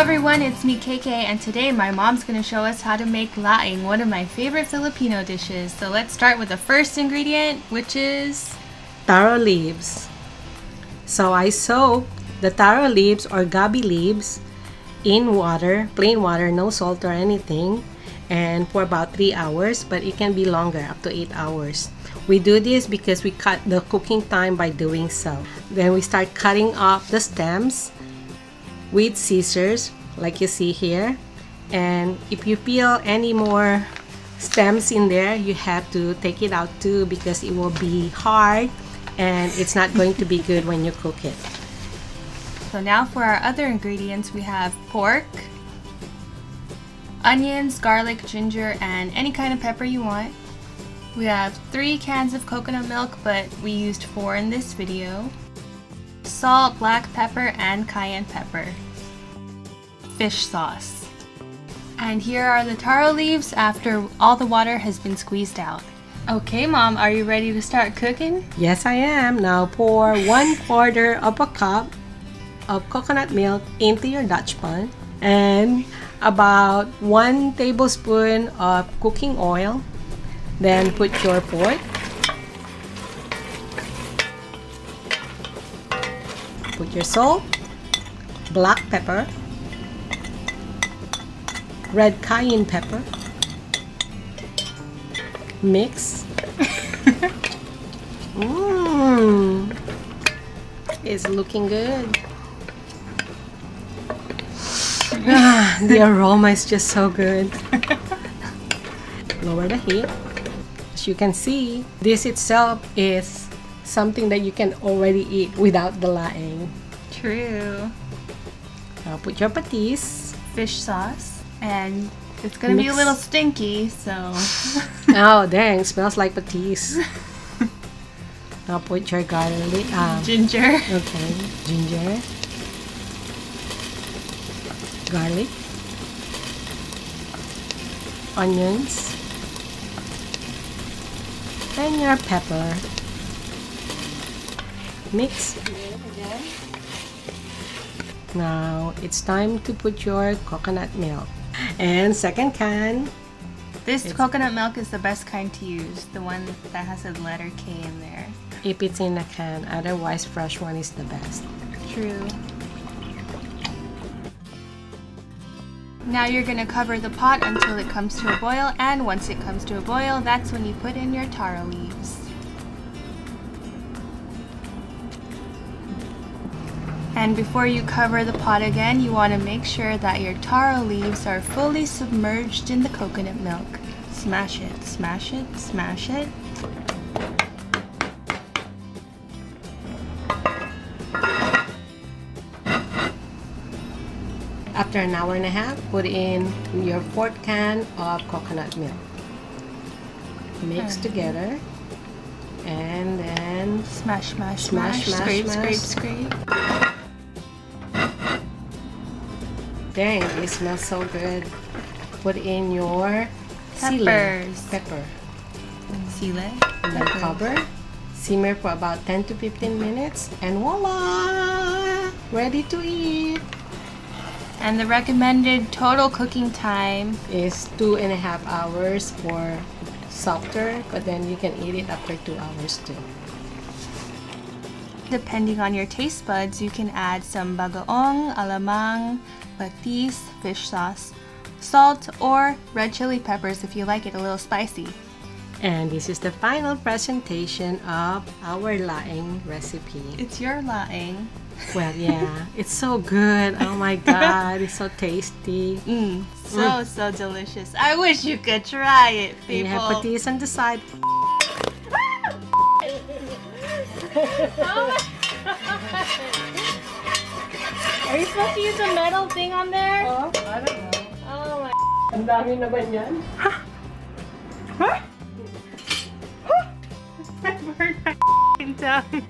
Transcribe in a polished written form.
everyone, it's me KK, and today my mom's going to show us how to make laing, one of my favorite Filipino dishes. So let's start with the first ingredient, which is taro leaves. So I soak the taro leaves or gabi leaves in water, plain water, no salt or anything, and for about 3 hours, but it can be longer, up to 8 hours. We do this because we cut the cooking time by doing so. Then we start cutting off the stems with scissors like you see here, and if you feel any more stems in there, you have to take it out too, because it will be hard and it's not going to be good when you cook it. So now for our other ingredients, we have pork, onions, garlic, ginger, and any kind of pepper you want. We have 3 cans of coconut milk, but we used 4 in this video. Salt, black pepper, and cayenne pepper. Fish sauce. And here are the taro leaves after all the water has been squeezed out. Okay, Mom, are you ready to start cooking? Yes, I am. Now pour 1/4 of a cup of coconut milk into your Dutch pan and about 1 tablespoon of cooking oil. Then put your pork. Put your salt, black pepper, red cayenne pepper. Mix. It's looking good. The aroma is just so good. Lower the heat. As you can see, this itself is something that you can already eat without the laing. True. Now put your patis. Fish sauce. And it's gonna be a little stinky, so... Oh, dang, smells like patis. Now put your garlic. Ginger. Okay, ginger. Garlic. Onions. And your pepper. Mix. Now it's time to put your coconut milk. And second can. This coconut milk is the best kind to use, the one that has a letter K in there. If it's in a can, otherwise fresh one is the best. True. Now you're going to cover the pot until it comes to a boil, and once it comes to a boil, that's when you put in your taro leaves. And before you cover the pot again, you want to make sure that your taro leaves are fully submerged in the coconut milk. Smash it, smash it, smash it. After an hour and a half, put in your 4th can of coconut milk. Mix together. And then Smash, smash, Smash, smash, smash, scrape, smash. scrape, scrape. dang, it smells so good. Put in your Peppers. pepper. Sile. And then cover. Simmer for about 10 to 15 minutes. And voila! Ready to eat. And the recommended total cooking time Is 2.5 hours for softer, but then you can eat it after 2 hours too. depending on your taste buds, you can add some bagoong, alamang, patis, fish sauce, salt, or red chili peppers if you like it a little spicy. And this is the final presentation of our laing recipe. It's your laing. Well, yeah, it's so good. Oh my god, it's so tasty. So delicious. I wish you could try it, And people. you have patis on the side. Are you supposed to use a metal thing on there? Oh, I don't know. Oh my. Ang dami na ba yan? I burned my tongue.